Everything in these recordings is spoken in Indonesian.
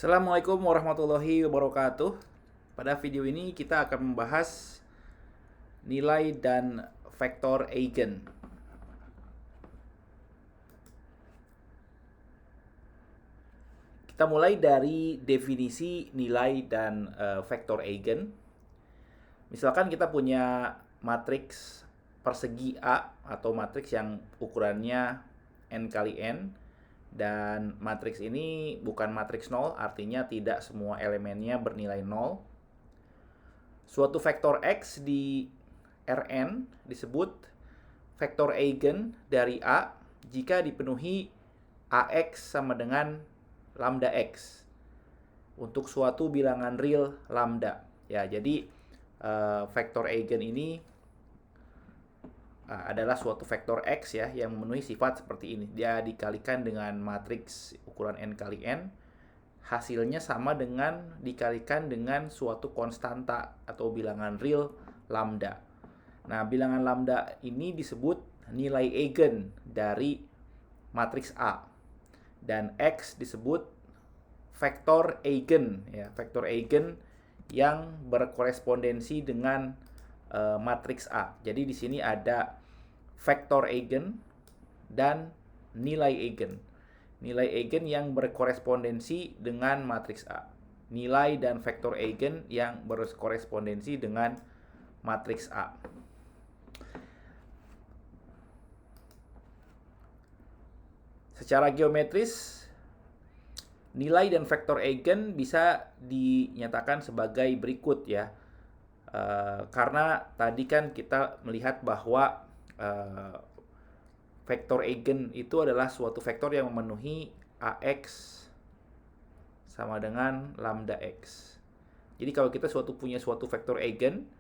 Assalamualaikum warahmatullahi wabarakatuh. Pada video ini kita akan membahas nilai dan vektor eigen. Kita mulai dari definisi nilai dan vektor eigen. Misalkan kita punya matriks persegi A atau matriks yang ukurannya n kali n, dan matriks ini bukan matriks nol, artinya tidak semua elemennya bernilai nol. Suatu vektor X di Rn disebut vektor eigen dari A jika dipenuhi AX sama dengan lambda X untuk suatu bilangan real lambda. Ya, jadi vektor eigen ini adalah suatu vektor X ya yang memenuhi sifat seperti ini. Dia dikalikan dengan matriks ukuran n kali n, hasilnya sama dengan dikalikan dengan suatu konstanta atau bilangan real lambda. Nah, bilangan lambda ini disebut nilai eigen dari matriks A. Dan X disebut vektor eigen ya, vektor eigen yang berkorespondensi dengan matriks A. Jadi di sini ada vektor eigen dan nilai eigen. Nilai eigen yang berkorespondensi dengan matriks A. Nilai dan vektor eigen yang berkorespondensi dengan matriks A. Secara geometris, nilai dan vektor eigen bisa dinyatakan sebagai berikut ya. Karena tadi kan kita melihat bahwa vektor eigen itu adalah suatu vektor yang memenuhi AX sama dengan lambda X. Jadi kalau kita punya suatu vektor eigen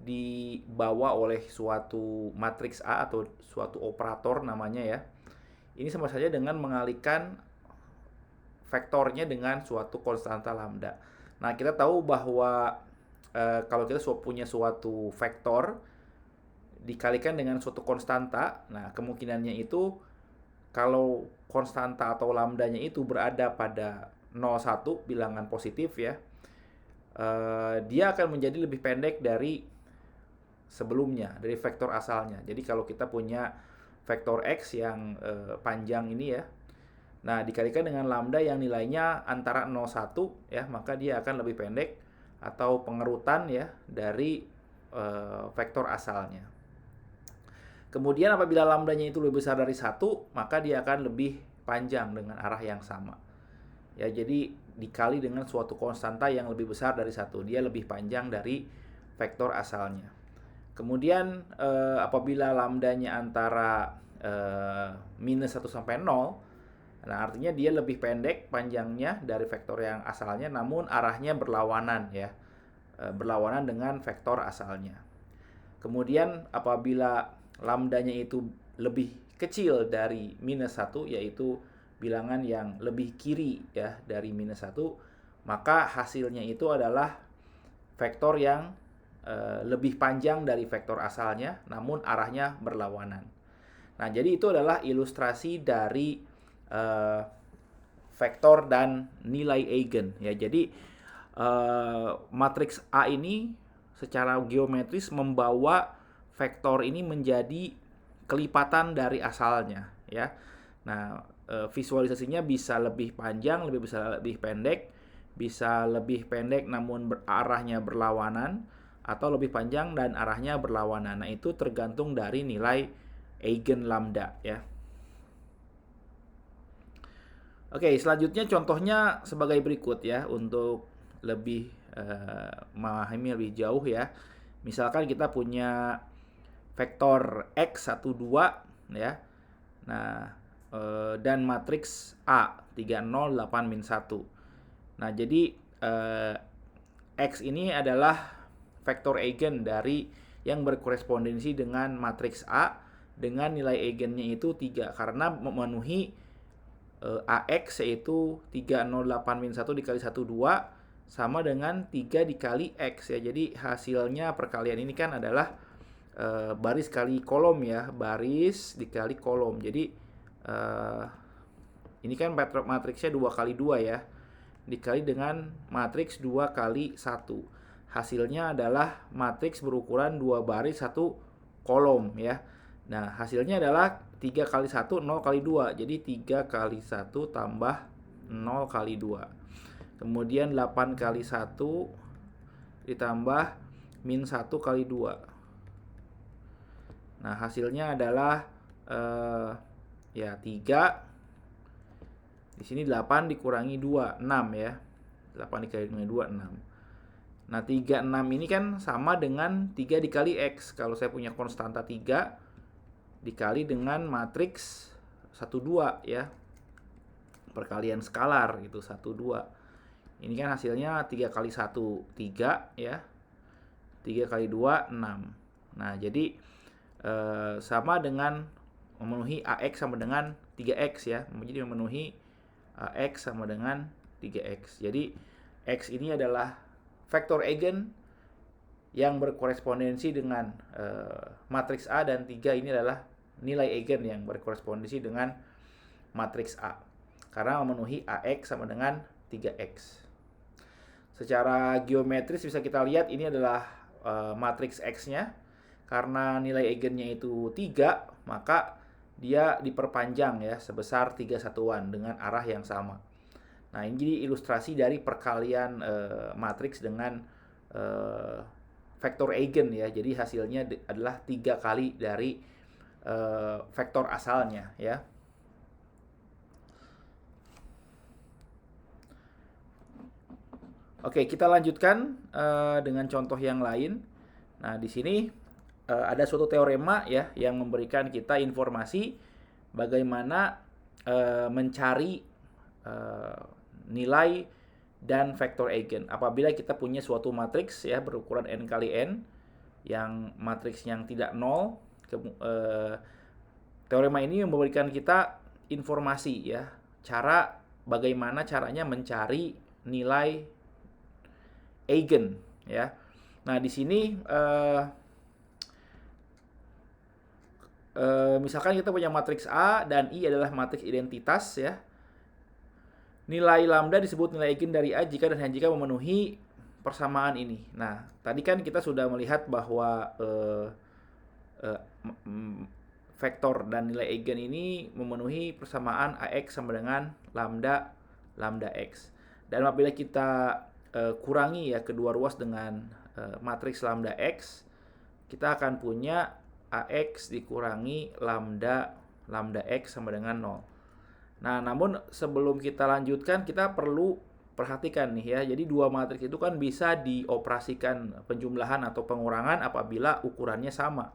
dibawa oleh suatu matriks A atau suatu operator namanya ya. Ini sama saja dengan mengalihkan vektornya dengan suatu konstanta lambda. Nah, kita tahu bahwa kalau kita punya suatu vektor dikalikan dengan suatu konstanta, nah kemungkinannya itu kalau konstanta atau lambdanya itu berada pada 0,1 bilangan positif ya, dia akan menjadi lebih pendek dari sebelumnya, dari vektor asalnya. Jadi kalau kita punya vektor X yang panjang ini ya, nah dikalikan dengan lambda yang nilainya antara 0,1 ya, maka dia akan lebih pendek atau pengerutan ya dari vektor asalnya. Kemudian apabila lambdanya itu lebih besar dari 1, maka dia akan lebih panjang dengan arah yang sama. Ya, jadi dikali dengan suatu konstanta yang lebih besar dari 1, dia lebih panjang dari vektor asalnya. Kemudian apabila lambdanya antara minus 1 sampai 0, nah artinya dia lebih pendek panjangnya dari vektor yang asalnya, namun arahnya berlawanan ya, berlawanan dengan vektor asalnya. Kemudian apabila lambdanya itu lebih kecil dari minus 1, yaitu bilangan yang lebih kiri ya dari minus 1, maka hasilnya itu adalah vektor yang lebih panjang dari vektor asalnya, namun arahnya berlawanan. Nah, jadi itu adalah ilustrasi dari vektor dan nilai eigen ya. Jadi matriks A ini secara geometris membawa vektor ini menjadi kelipatan dari asalnya ya. Nah, visualisasinya bisa lebih panjang, bisa lebih pendek, bisa lebih pendek namun arahnya berlawanan, atau lebih panjang dan arahnya berlawanan. Nah, itu tergantung dari nilai eigen lambda ya. Oke, selanjutnya contohnya sebagai berikut ya, untuk lebih memahami lebih jauh ya. Misalkan kita punya vektor X 1, 2 ya. Nah, dan matriks A 3, 0, 8, min 1. Nah, jadi X ini adalah vektor eigen dari yang berkorespondensi dengan matriks A dengan nilai eigennya itu 3 karena memenuhi AX yaitu 3, 0, 8, min 1 dikali 1, 2 sama dengan 3 dikali X ya. Jadi hasilnya perkalian ini kan adalah baris kali kolom ya, baris dikali kolom. Jadi ini kan matriksnya 2 kali 2 ya. dikali dengan matriks 2 kali 1. Hasilnya adalah matriks berukuran 2 baris 1 kolom ya. Nah, hasilnya adalah 3 kali 1, 0 kali 2. Jadi 3 kali 1 tambah 0 kali 2. Kemudian 8 kali 1 ditambah min 1 kali 2. Nah, hasilnya adalah ya 3. Di sini 8 dikurangi 2, 6 ya. 8 dikali dengan 2, 6. Nah, 3, 6 ini kan sama dengan 3 dikali X. Kalau saya punya konstanta 3 dikali dengan matriks 1, 2 ya. Perkalian skalar gitu, 1, 2. Ini kan hasilnya 3 kali 1, 3 ya. 3 kali 2, 6. Nah, jadi sama dengan memenuhi AX sama dengan 3X ya. Jadi memenuhi AX sama dengan 3X. Jadi X ini adalah vektor eigen yang berkorespondensi dengan matriks A, dan 3 ini adalah nilai eigen yang berkorespondensi dengan matriks A. Karena memenuhi AX sama dengan 3X. Secara geometris bisa kita lihat ini adalah matriks X-nya. Karena nilai eigennya itu 3, maka dia diperpanjang ya sebesar 3 satuan dengan arah yang sama. Nah, ini jadi ilustrasi dari perkalian matriks dengan vektor eigen ya. Jadi hasilnya adalah 3 kali dari vektor asalnya ya. Oke, kita lanjutkan dengan contoh yang lain. Nah, di sini ada suatu teorema ya yang memberikan kita informasi bagaimana mencari nilai dan vektor eigen apabila kita punya suatu matriks ya berukuran n kali n yang matriks yang tidak nol. Teorema ini memberikan kita informasi ya bagaimana caranya mencari nilai eigen ya. Nah, di sini misalkan kita punya matriks A dan I adalah matriks identitas ya. Nilai lambda disebut nilai eigen dari A jika dan hanya jika memenuhi persamaan ini. Nah, tadi kan kita sudah melihat bahwa vektor dan nilai eigen ini memenuhi persamaan AX sama dengan lambda X. Dan apabila kita kurangi ya kedua ruas dengan matriks lambda X, kita akan punya AX dikurangi lambda X sama dengan 0. Nah, namun sebelum kita lanjutkan, kita perlu perhatikan nih ya. Jadi dua matriks itu kan bisa dioperasikan penjumlahan atau pengurangan apabila ukurannya sama.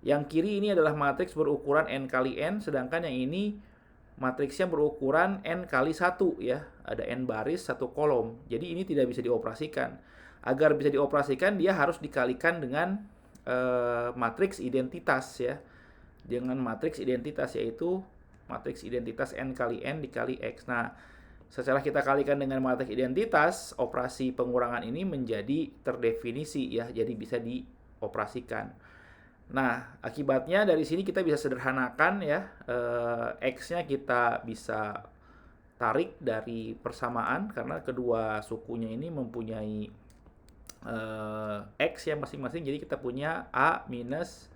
Yang kiri ini adalah matriks berukuran n kali n, sedangkan yang ini matriksnya berukuran n kali 1 ya. Ada n baris, 1 kolom. Jadi ini tidak bisa dioperasikan. Agar bisa dioperasikan, dia harus dikalikan dengan matriks identitas ya, dengan matriks identitas yaitu matriks identitas n kali n dikali x. Nah, setelah kita kalikan dengan matriks identitas, operasi pengurangan ini menjadi terdefinisi ya, jadi bisa dioperasikan. Nah, akibatnya dari sini kita bisa sederhanakan ya, x-nya kita bisa tarik dari persamaan karena kedua sukunya ini mempunyai X ya masing-masing. Jadi kita punya A minus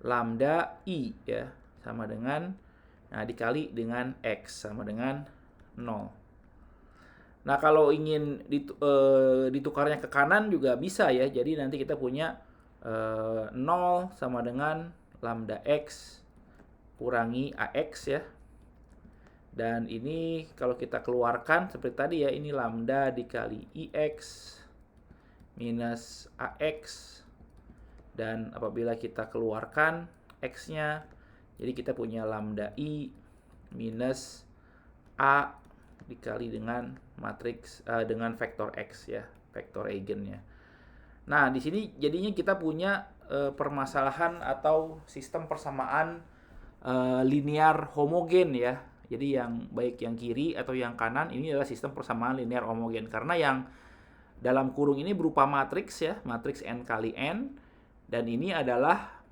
lambda I ya sama dengan dikali dengan X sama dengan 0. Nah, kalau ingin ditukarnya ke kanan juga bisa ya. Jadi nanti kita punya 0 sama dengan lambda X kurangi AX ya. Dan ini kalau kita keluarkan seperti tadi ya, ini lambda dikali IX minus AX. Dan apabila kita keluarkan X-nya, jadi kita punya lambda I minus A dikali dengan matriks dengan vektor X ya, vektor eigennya. Nah, di sini jadinya kita punya permasalahan atau sistem persamaan linear homogen ya. Jadi yang baik yang kiri atau yang kanan ini adalah sistem persamaan linear homogen. Karena yang dalam kurung ini berupa matriks ya, matriks n kali n. Dan ini adalah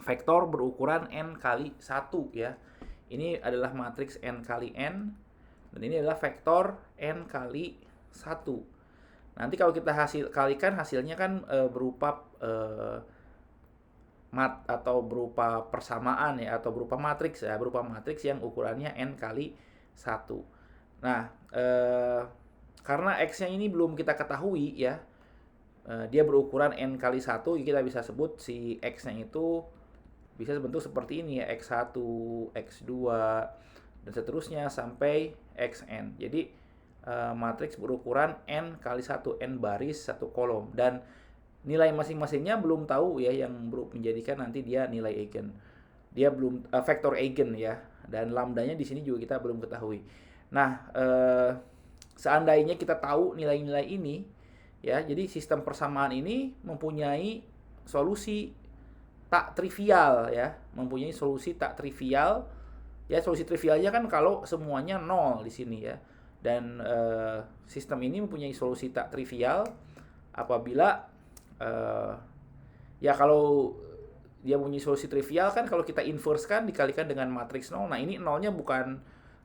vektor berukuran n kali 1 ya. Ini adalah matriks n kali n, dan ini adalah vektor n kali 1. Nanti kalau kita kalikan hasilnya kan berupa atau berupa persamaan ya, atau berupa matriks ya, berupa matriks yang ukurannya n kali 1. Nah, karena x-nya ini belum kita ketahui ya, dia berukuran n kali 1, kita bisa sebut si x-nya itu bisa bentuk seperti ini ya, x1, x2, dan seterusnya sampai xn. Jadi matriks berukuran n kali 1, n baris 1 kolom, dan nilai masing-masingnya belum tahu ya, yang menjadikan nanti dia nilai eigen. Dia belum vektor eigen ya, dan lambdanya di sini juga kita belum ketahui. Nah, seandainya kita tahu nilai-nilai ini ya, jadi sistem persamaan ini mempunyai solusi tak trivial ya, mempunyai solusi tak trivial. Ya, solusi trivialnya kan kalau semuanya 0 di sini ya. Dan sistem ini mempunyai solusi tak trivial apabila ya kalau dia punya solusi trivial kan kalau kita inverse kan dikalikan dengan matriks 0. Nah, ini 0-nya bukan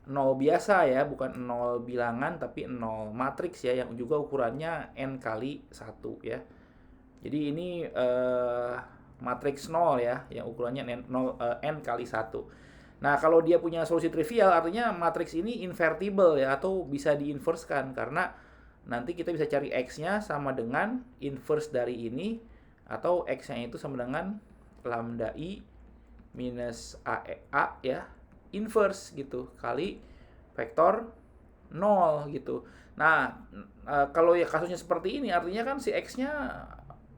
0 biasa ya, bukan 0 bilangan tapi 0 matriks ya, yang juga ukurannya n kali 1 ya. Jadi ini matriks 0 ya, yang ukurannya n kali 1. Nah, kalau dia punya solusi trivial artinya matriks ini invertible ya, atau bisa diinverskan, karena nanti kita bisa cari x-nya sama dengan inverse dari ini, atau x-nya itu sama dengan lambda i minus a ya, inverse gitu, kali vektor 0 gitu. Nah, kalau ya kasusnya seperti ini artinya kan si x-nya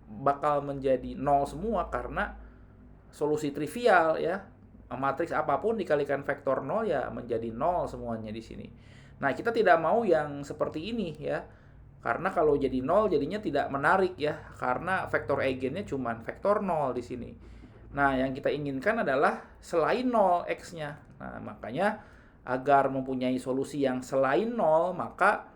bakal menjadi 0 semua karena solusi trivial ya. Matriks apapun dikalikan vektor 0 ya menjadi 0 semuanya di sini. Nah, kita tidak mau yang seperti ini ya. Karena kalau jadi 0 jadinya tidak menarik ya, karena vektor eigennya cuma vektor 0 di sini. Nah, yang kita inginkan adalah selain 0 x-nya. Nah, makanya agar mempunyai solusi yang selain 0, maka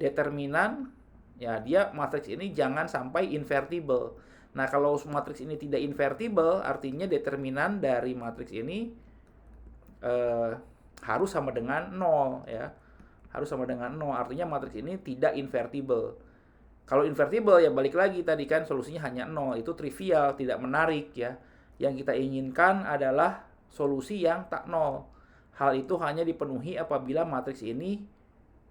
determinan ya, dia matriks ini jangan sampai invertible. Nah, kalau matriks ini tidak invertible, artinya determinan dari matriks ini harus sama dengan 0 ya. Harus sama dengan 0, artinya matriks ini tidak invertible. Kalau invertible ya balik lagi tadi kan solusinya hanya 0, itu trivial, tidak menarik ya. Yang kita inginkan adalah solusi yang tak 0. Hal itu hanya dipenuhi apabila matriks ini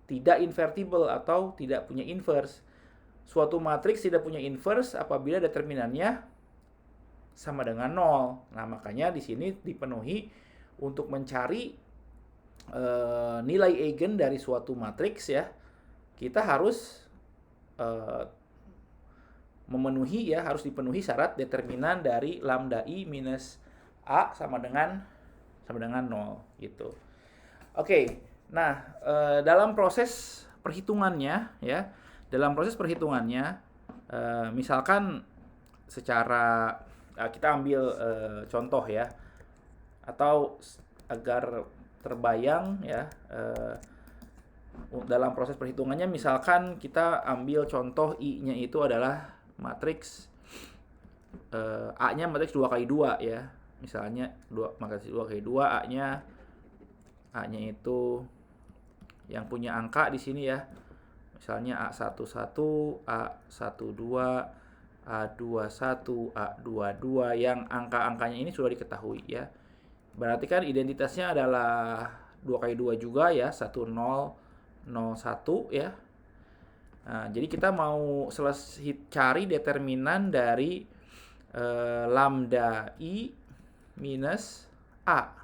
tidak invertible atau tidak punya inverse. Suatu matriks tidak punya inverse apabila determinannya sama dengan 0. Nah, makanya di sini dipenuhi untuk mencari nilai eigen dari suatu matriks ya, kita harus memenuhi ya, harus dipenuhi syarat determinan dari lambda i minus a sama dengan 0 gitu. Oke. Nah, dalam proses perhitungannya ya, misalkan secara kita ambil contoh ya, atau agar terbayang ya, dalam proses perhitungannya misalkan kita ambil contoh i-nya itu adalah matriks a-nya matriks 2 kali 2 ya. Misalnya matriks 2 kali 2, a-nya itu yang punya angka di sini ya. Misalnya A11, A12, A21, A22 yang angka-angkanya ini sudah diketahui ya. Berarti kan identitasnya adalah 2 kali 2 juga ya, 1001 ya. Nah, jadi kita mau cari determinan dari lambda i minus a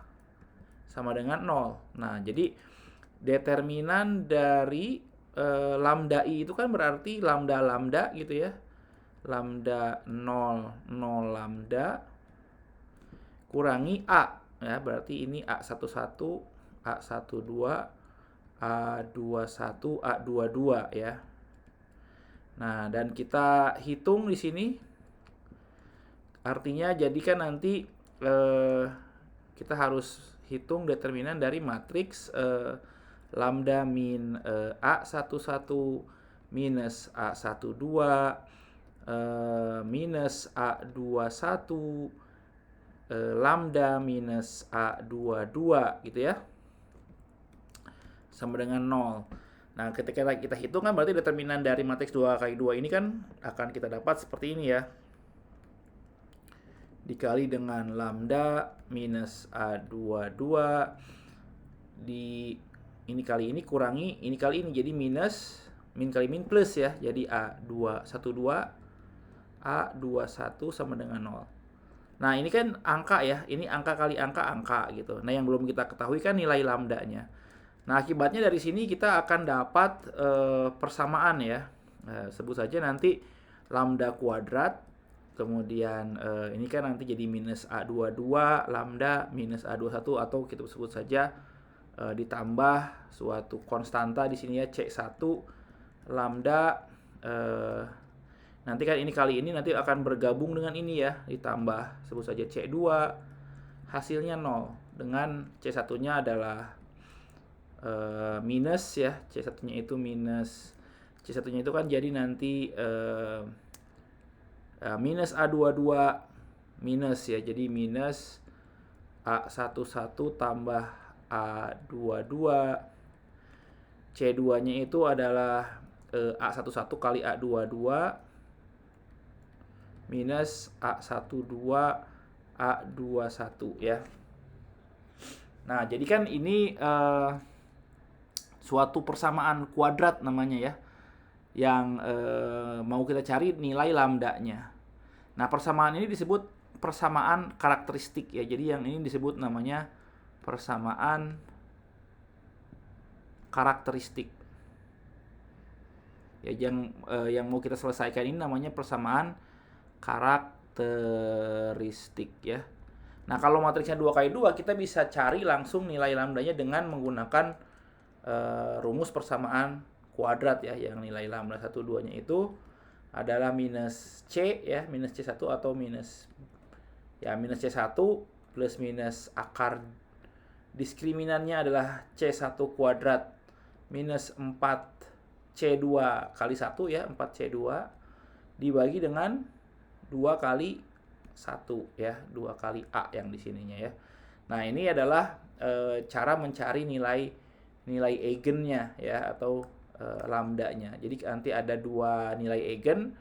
sama dengan 0. Nah, jadi determinan dari lambda i itu kan berarti lambda gitu ya. Lambda 0 lambda kurangi a. Ya, berarti ini A11, A12, A21, A22 ya. Nah, dan kita hitung di sini. Artinya jadikan nanti kita harus hitung determinan dari matriks lambda min A11 minus A12 minus A21 lambda minus A22 gitu ya, sama dengan 0. Nah, ketika kita hitung kan berarti determinan dari matriks 2 kali 2 ini kan akan kita dapat seperti ini ya. Dikali dengan lambda minus A22 di ini kali ini kurangi ini kali ini, jadi minus min kali min plus ya. Jadi A212 A21 sama dengan 0. Nah, ini kan angka ya. Ini angka kali angka gitu. Nah, yang belum kita ketahui kan nilai lambdanya. Nah, akibatnya dari sini kita akan dapat persamaan ya. Sebut saja nanti lambda kuadrat. Kemudian ini kan nanti jadi minus A22 lambda minus A21, atau kita sebut saja ditambah suatu konstanta di sini ya, C1 lambda nanti kan ini kali ini nanti akan bergabung dengan ini ya, ditambah sebut saja C2, hasilnya 0, dengan C1-nya adalah minus ya, C1-nya itu minus, C1-nya itu kan jadi nanti minus A22 minus ya, jadi minus A11 tambah A22, C2-nya itu adalah A11 kali A22 minus A12 A21 ya. Nah, jadi kan ini suatu persamaan kuadrat namanya ya, yang mau kita cari nilai lambdanya. Nah, persamaan ini disebut persamaan karakteristik ya. Jadi yang ini disebut namanya persamaan karakteristik. Ya, yang mau kita selesaikan ini namanya persamaan karakteristik ya. Nah, kalau matriksnya 2 kali 2 kita bisa cari langsung nilai lambdanya dengan menggunakan rumus persamaan kuadrat ya, yang nilai lambda 1 2-nya itu adalah minus C ya, minus C1 atau minus C1 plus minus akar diskriminannya adalah C1 kuadrat minus 4C2 kali 1 ya, 4C2 dibagi dengan 2 kali 1 ya, 2 kali A yang di sininya ya. Nah, ini adalah cara mencari nilai eigennya ya, atau lambdanya. Jadi nanti ada 2 nilai eigen,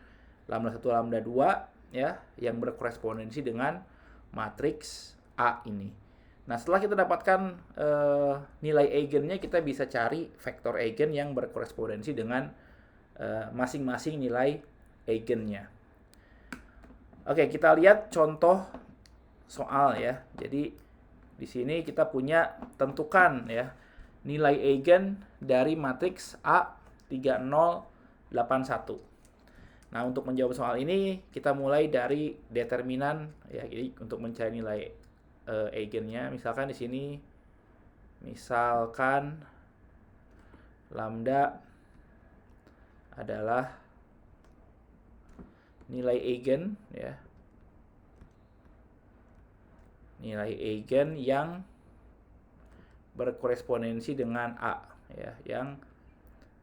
lambda 1 lambda 2 ya, yang berkorespondensi dengan matriks A ini. Nah, setelah kita dapatkan nilai eigennya, kita bisa cari vektor eigen yang berkorespondensi dengan masing-masing nilai eigennya. Oke, kita lihat contoh soal ya. Jadi di sini kita punya tentukan ya nilai eigen dari matriks A3081. Nah, untuk menjawab soal ini kita mulai dari determinan ya. Jadi untuk mencari nilai eigennya, misalkan di sini lambda adalah nilai eigen ya. Nilai eigen yang berkorespondensi dengan A ya, yang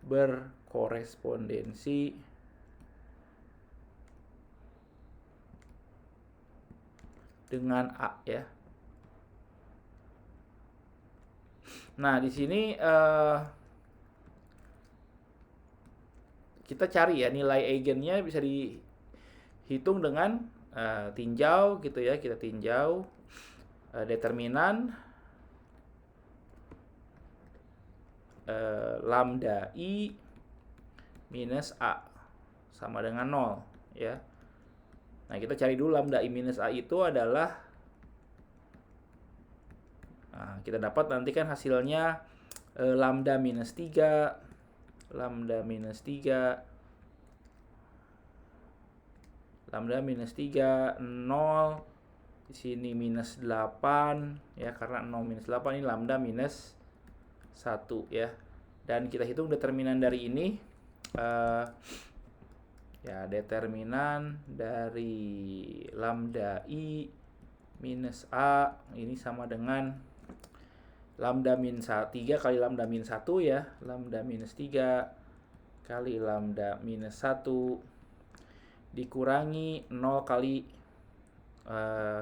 berkorespondensi dengan A ya. Nah, di sini kita cari ya nilai eigennya, bisa dihitung dengan tinjau gitu ya. Kita tinjau determinan lambda I minus A sama dengan 0 ya. Nah, kita cari dulu lambda I minus A itu adalah, nah, kita dapat nanti kan hasilnya lambda minus 3 lambda minus 3 0, di sini minus 8 ya, karena 0 minus 8 ini lambda minus 1 ya. Dan kita hitung determinan dari ini ya, determinan dari lambda I minus A ini sama dengan lambda min 3 kali lambda min 1 ya, lambda minus 3 kali lambda minus 1 dikurangi 0 kali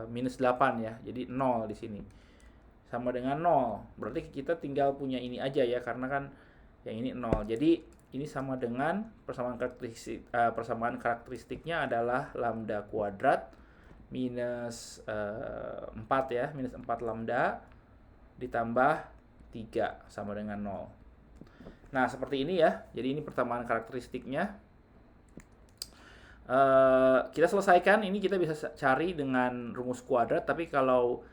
minus 8 ya. Jadi 0 di sini. Sama dengan 0. Berarti kita tinggal punya ini aja ya, karena kan yang ini 0. Jadi ini sama dengan persamaan karakteristiknya adalah lambda kuadrat minus 4 ya, minus 4 lambda ditambah 3 sama dengan 0. Nah, seperti ini ya. Jadi ini persamaan karakteristiknya. Kita selesaikan, ini kita bisa cari dengan rumus kuadrat, tapi kalau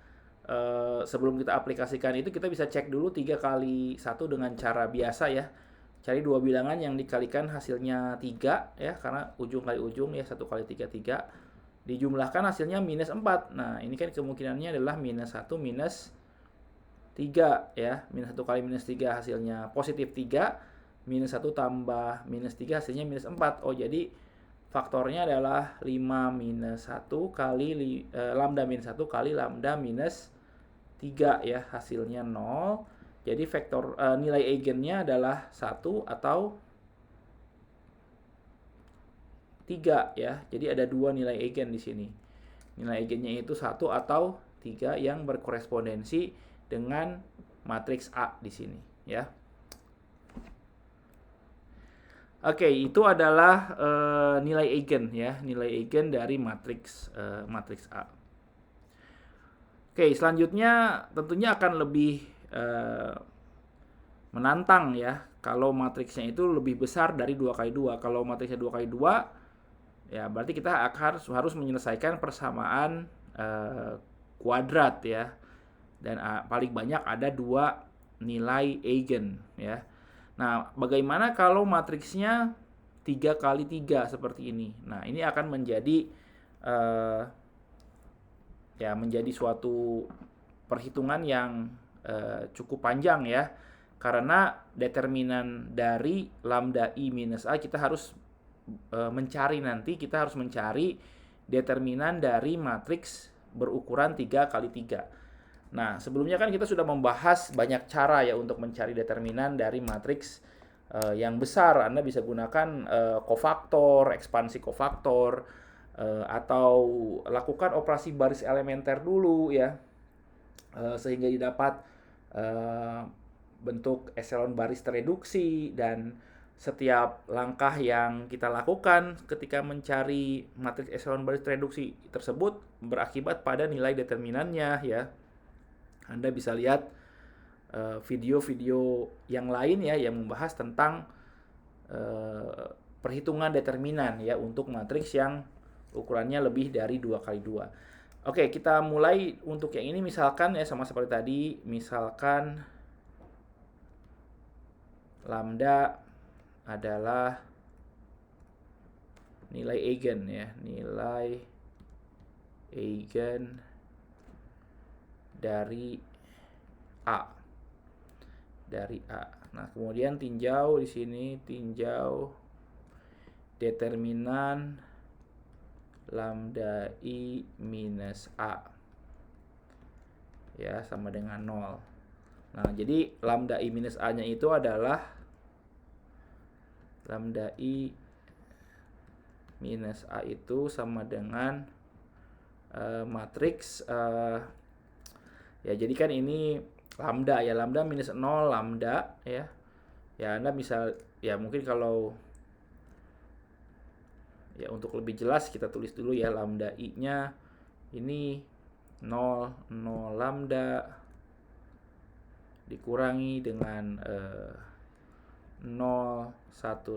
sebelum kita aplikasikan itu kita bisa cek dulu 3 kali 1 dengan cara biasa ya. Cari dua bilangan yang dikalikan hasilnya 3 ya, karena ujung kali ujung ya, 1 kali 3, 3. Dijumlahkan hasilnya minus 4. Nah, ini kan kemungkinannya adalah minus 1 minus 3 ya. Minus 1 kali minus 3 hasilnya positif 3. Minus 1 tambah minus 3 hasilnya minus 4. Oh, jadi faktornya adalah 5 minus 1 kali lambda minus 1 kali lambda minus 3 ya, hasilnya 0. Jadi vektor nilai eigennya adalah 1 atau 3 ya. Jadi ada dua nilai eigen di sini. Nilai eigennya itu 1 atau 3 yang berkorespondensi dengan matriks A di sini ya. Oke, itu adalah nilai eigen ya, nilai eigen dari matriks A. Oke, selanjutnya tentunya akan lebih menantang ya kalau matriksnya itu lebih besar dari 2 kali 2. Kalau matriksnya 2 kali 2 ya berarti kita akan harus menyelesaikan persamaan kuadrat ya. Dan paling banyak ada 2 nilai eigen ya. Nah, bagaimana kalau matriksnya 3 kali 3 seperti ini? Nah, ini akan menjadi menjadi suatu perhitungan yang cukup panjang ya. Karena determinan dari lambda I minus A kita harus mencari determinan dari matriks berukuran 3 kali 3. Nah, sebelumnya kan kita sudah membahas banyak cara ya untuk mencari determinan dari matriks yang besar. Anda bisa gunakan kofaktor, ekspansi kofaktor, atau lakukan operasi baris elementer dulu ya, sehingga didapat bentuk echelon baris tereduksi. Dan setiap langkah yang kita lakukan ketika mencari matriks echelon baris tereduksi tersebut berakibat pada nilai determinannya ya. Anda bisa lihat video-video yang lain ya yang membahas tentang perhitungan determinan ya untuk matriks yang ukurannya lebih dari 2 kali 2. Oke, kita mulai untuk yang ini misalkan ya sama seperti tadi, misalkan lambda adalah nilai eigen ya, nilai eigen dari A. Nah, kemudian tinjau di sini, tinjau determinan lambda I minus A. Ya, sama dengan 0. Nah, jadi lambda I minus A-nya itu adalah lambda I minus A itu sama dengan matriks ya, jadi kan ini lambda ya, lambda minus 0 lambda ya. Ya, Anda bisa ya mungkin kalau ya untuk lebih jelas kita tulis dulu ya, lambda I-nya ini 0 lambda dikurangi dengan 0 1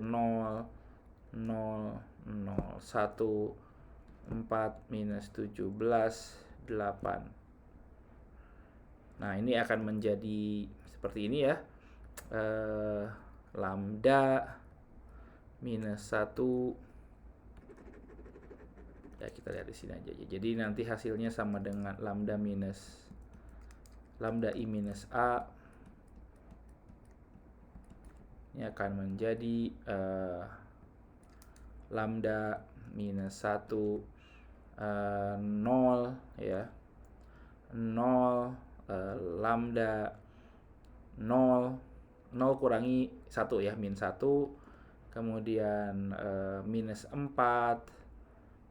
0 0 0 1 4 minus 17 8. Nah, ini akan menjadi seperti ini ya, lambda minus 1 ya, kita lihat di sini aja. Jadi nanti hasilnya sama dengan lambda I minus A. Ini akan menjadi lambda minus 1 0 ya, 0 lambda 0 kurangi 1 ya, min 1, kemudian minus 4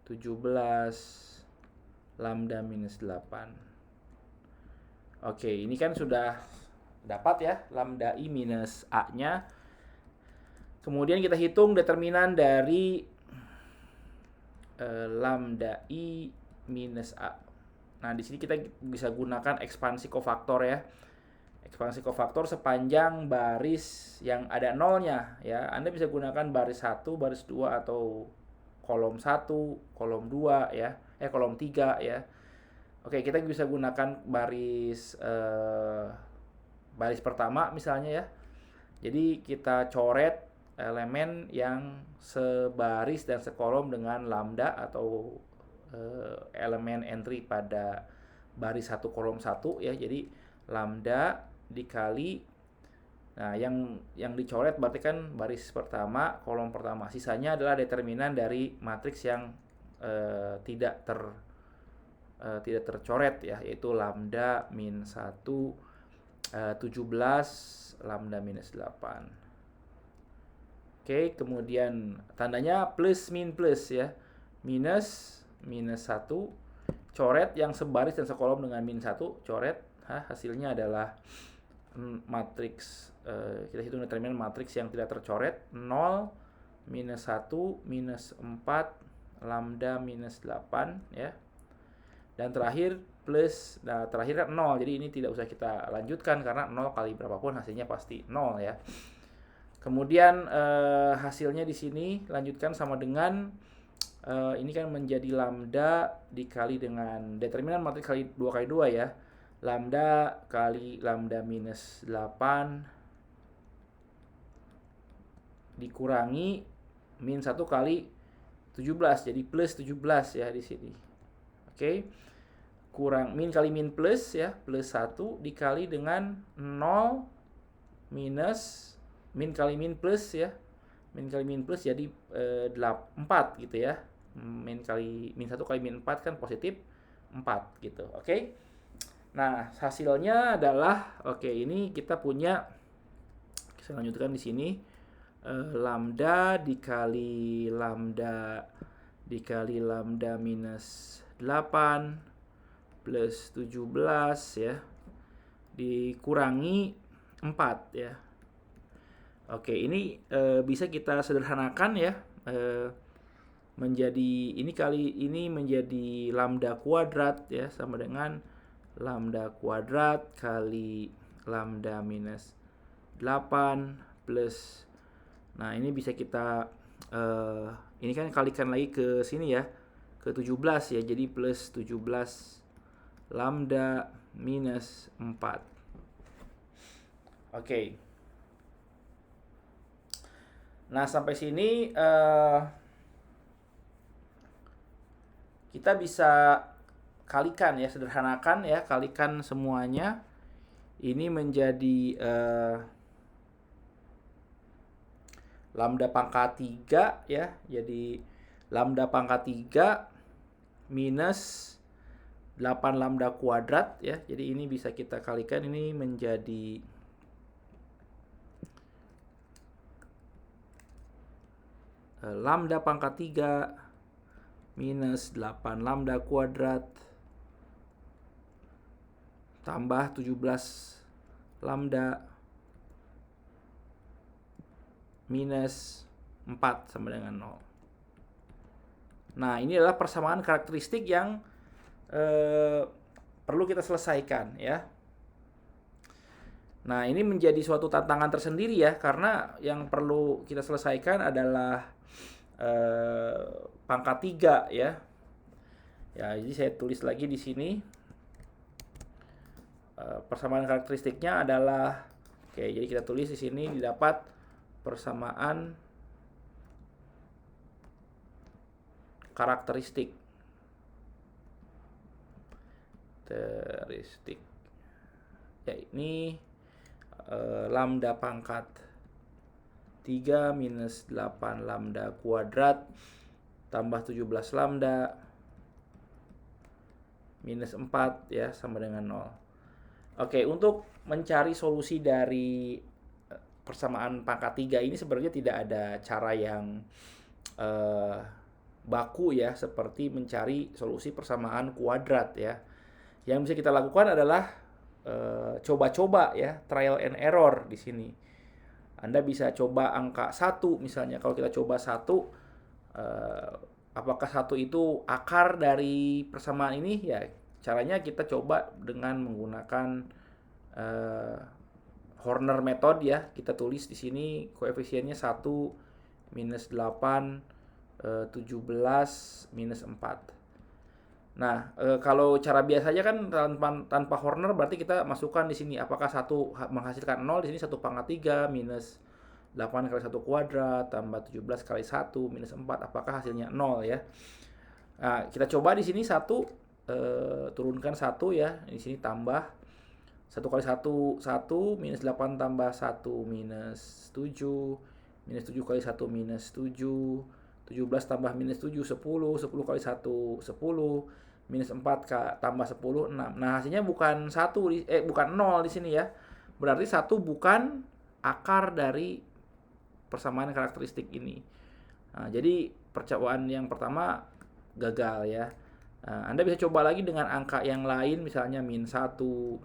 17 lambda minus 8. Oke, ini kan sudah dapat ya lambda I minus A-nya. Kemudian kita hitung determinan dari lambda I minus A. Nah, di sini kita bisa gunakan ekspansi kofaktor ya. Ekspansi kofaktor sepanjang baris yang ada nolnya ya. Anda bisa gunakan baris 1, baris 2 atau kolom 1, kolom 2 ya. Kolom 3 ya. Oke, kita bisa gunakan baris baris pertama misalnya ya. Jadi kita coret elemen yang sebaris dan sekolom dengan lambda atau elemen entry pada baris 1 kolom 1 ya. Jadi lambda dikali, nah yang dicoret berarti kan baris pertama, kolom pertama. Sisanya adalah determinan dari matriks yang tidak tercoret ya, yaitu lambda min 1 17 lambda minus 8. Oke, kemudian tandanya plus min plus ya. Minus 1 coret yang sebaris dan sekolom dengan min 1 coret. Hasilnya adalah matriks, kita hitung determinan matriks yang tidak tercoret, 0, minus 1, minus 4, lambda minus 8 ya. Dan terakhir plus, nah terakhir kan 0, jadi ini tidak usah kita lanjutkan karena 0 kali berapapun hasilnya pasti 0 ya. Kemudian hasilnya di sini lanjutkan sama dengan ini kan menjadi lambda dikali dengan determinan matriks kali 2 kali 2 ya. Lambda kali lambda minus 8 dikurangi min 1 kali 17, jadi plus 17 ya di sini. Oke. Kurang min kali min plus ya, plus 1 dikali dengan 0 minus min kali min plus ya. Min kali min plus jadi 4 gitu ya. Min 1 kali min 4 kan positif 4 gitu. Oke. Nah, hasilnya adalah ini kita punya, saya lanjutkan di sini, lambda dikali lambda minus 8 plus 17 ya dikurangi 4 ya. Oke, ini bisa kita sederhanakan ya, menjadi ini menjadi lambda kuadrat ya, sama dengan lambda kuadrat kali lambda minus 8 plus, nah ini bisa kita ini kan kalikan lagi ke sini ya, ke 17 ya, jadi plus 17 lambda minus 4. Oke. Nah, sampai sini kita bisa kalikan ya, sederhanakan ya, kalikan semuanya. Ini menjadi lambda pangkat 3 ya. Jadi lambda pangkat 3 minus 8 lambda kuadrat ya. Jadi ini bisa kita kalikan, ini menjadi lambda pangkat 3 minus 8 lambda kuadrat tambah 17 lambda minus 4 sama dengan 0. Nah, ini adalah persamaan karakteristik yang perlu kita selesaikan ya. Nah, ini menjadi suatu tantangan tersendiri ya, karena yang perlu kita selesaikan adalah pangkat 3 ya. Ya, jadi saya tulis lagi di sini. Persamaan karakteristiknya adalah, jadi kita tulis di sini, didapat persamaan karakteristik. Ya, ini lambda pangkat 3 minus 8 lambda kuadrat tambah 17 lambda minus 4 ya, sama dengan 0. Oke, untuk mencari solusi dari persamaan pangkat 3 ini sebenarnya tidak ada cara yang baku ya, seperti mencari solusi persamaan kuadrat ya. Yang bisa kita lakukan adalah coba-coba ya, trial and error di sini. Anda bisa coba angka 1 misalnya. Kalau kita coba 1, apakah 1 itu akar dari persamaan ini? Ya, caranya kita coba dengan menggunakan Horner method ya. Kita tulis di sini koefisiennya 1, minus 8, 17, minus 4. Nah, kalau cara biasanya kan tanpa Horner berarti kita masukkan di sini apakah 1 menghasilkan 0, di sini 1/3 minus 8 kali 1 kuadrat tambah 17 kali 1 minus 4, apakah hasilnya 0 ya. Nah, kita coba di sini 1, turunkan 1 ya, di sini tambah 1 kali 1 1, minus 8 tambah 1 minus 7, minus 7 kali 1 minus 7, 17 tambah minus 7 10, 10 kali 1 10, minus 4 tambah 10 6. Nah, hasilnya bukan 0 di sini ya. Berarti 1 bukan akar dari persamaan karakteristik ini. Nah, jadi percobaan yang pertama gagal ya. Nah, Anda bisa coba lagi dengan angka yang lain, misalnya min 1,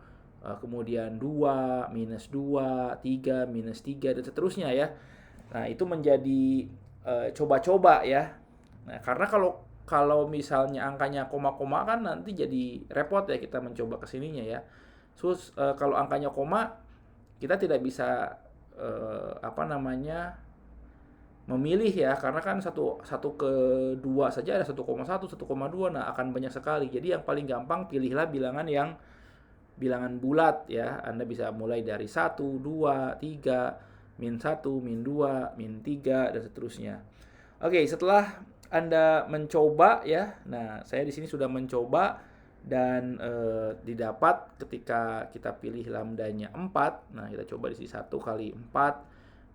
kemudian 2, minus 2, 3, minus 3, dan seterusnya ya. Nah, itu menjadi coba-coba ya. Nah, karena kalau misalnya angkanya koma-koma kan nanti jadi repot ya kita mencoba kesininya ya. Terus kalau angkanya koma, kita tidak bisa memilih ya, karena kan satu ke 2 saja ada 1,1, 1,2, nah akan banyak sekali. Jadi yang paling gampang pilihlah bilangan bulat ya. Anda bisa mulai dari 1, 2, 3, min 1, min 2, min 3, dan seterusnya. Oke, setelah Anda mencoba ya. Nah, saya di sini sudah mencoba dan didapat ketika kita pilih lambdanya 4. Nah, kita coba di sini 1 kali 4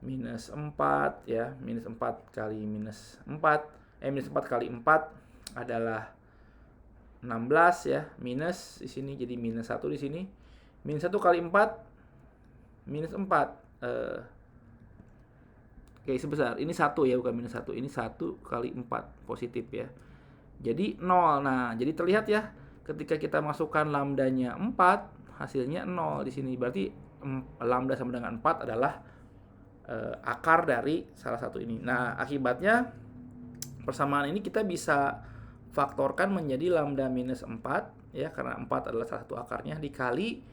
minus 4 ya. Minus 4 kali minus 4. Minus 4 kali 4 adalah 16 ya. Minus di sini jadi minus 1 di sini. Minus 1 kali 4 minus 4. Oke, sebesar. Ini 1 ya, bukan minus 1. Ini 1 kali 4 positif ya. Jadi 0. Nah, jadi terlihat ya, ketika kita masukkan lambdanya 4, hasilnya 0 di sini. Berarti lambda sama dengan 4 adalah akar dari salah satu ini. Nah, akibatnya persamaan ini kita bisa faktorkan menjadi lambda minus 4 ya, karena 4 adalah salah satu akarnya, dikali.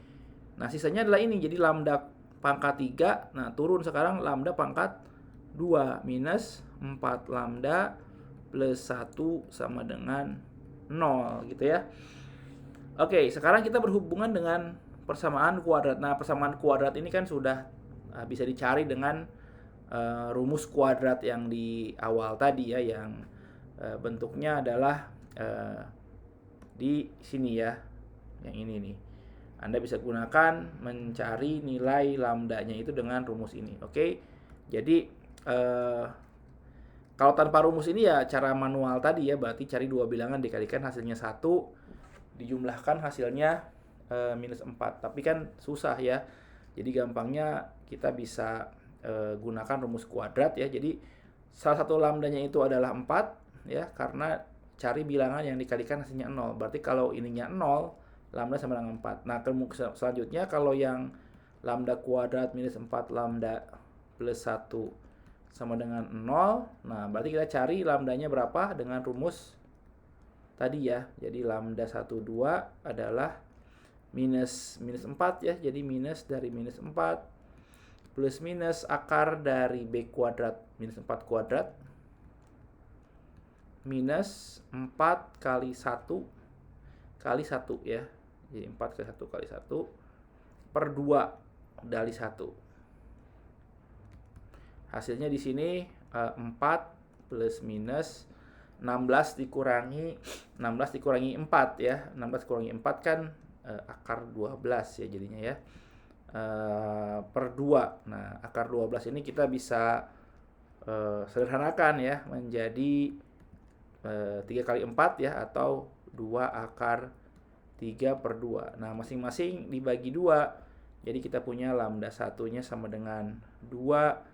Nah, sisanya adalah ini. Jadi lambda pangkat 3. Nah, turun sekarang lambda pangkat 2 minus 4 lambda plus 1 sama dengan 0 gitu ya. Oke, sekarang kita berhubungan dengan persamaan kuadrat. Nah, persamaan kuadrat ini kan sudah bisa dicari dengan rumus kuadrat yang di awal tadi ya, yang bentuknya adalah di sini ya, yang ini nih. Anda bisa gunakan mencari nilai lambdanya itu dengan rumus ini. Oke, jadi kalau tanpa rumus ini ya cara manual tadi ya, berarti cari 2 bilangan dikalikan hasilnya 1, dijumlahkan hasilnya minus 4. Tapi kan susah ya. Jadi gampangnya kita bisa gunakan rumus kuadrat ya. Jadi salah satu lambdanya itu adalah 4 ya, karena cari bilangan yang dikalikan hasilnya 0. Berarti kalau ininya 0, lambda sama dengan 4. Nah, selanjutnya kalau yang lambda kuadrat minus 4 lambda plus 1 sama dengan 0. Nah, berarti kita cari lambdanya berapa dengan rumus tadi ya. Jadi lambda 1, 2 adalah minus 4 ya. Jadi minus dari minus 4 plus minus akar dari b kuadrat minus 4 kuadrat minus 4 kali 1 kali 1 ya. Jadi 4 kali 1 kali 1 per 2 dari 1. Hasilnya di sini 4 plus minus 16 dikurangi 4 ya. 16 kurangi 4 kan akar 12 ya jadinya ya. Per 2. Nah, akar 12 ini kita bisa sederhanakan ya menjadi 3 kali 4 ya, atau 2 akar 3 per 2. Nah, masing-masing dibagi 2. Jadi kita punya lambda satunya sama dengan 2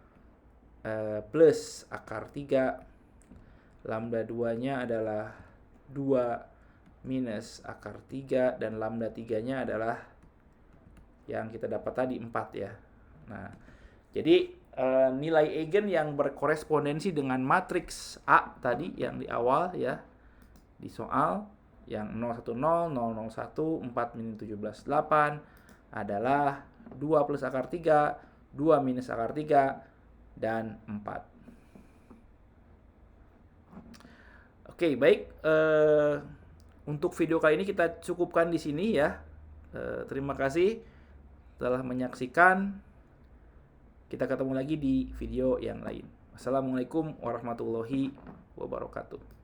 plus akar 3. lambda 2-nya adalah 2 minus akar 3, dan lambda 3-nya adalah yang kita dapat tadi 4 ya. Nah, jadi nilai eigen yang berkorespondensi dengan matriks A tadi yang di awal ya, di soal yang 010, 001, 4 min 17, 8 adalah 2 plus akar 3, 2 minus akar 3, dan 4. Oke, baik. Untuk video kali ini kita cukupkan di sini ya. Terima kasih telah menyaksikan. Kita ketemu lagi di video yang lain. Assalamualaikum warahmatullahi wabarakatuh.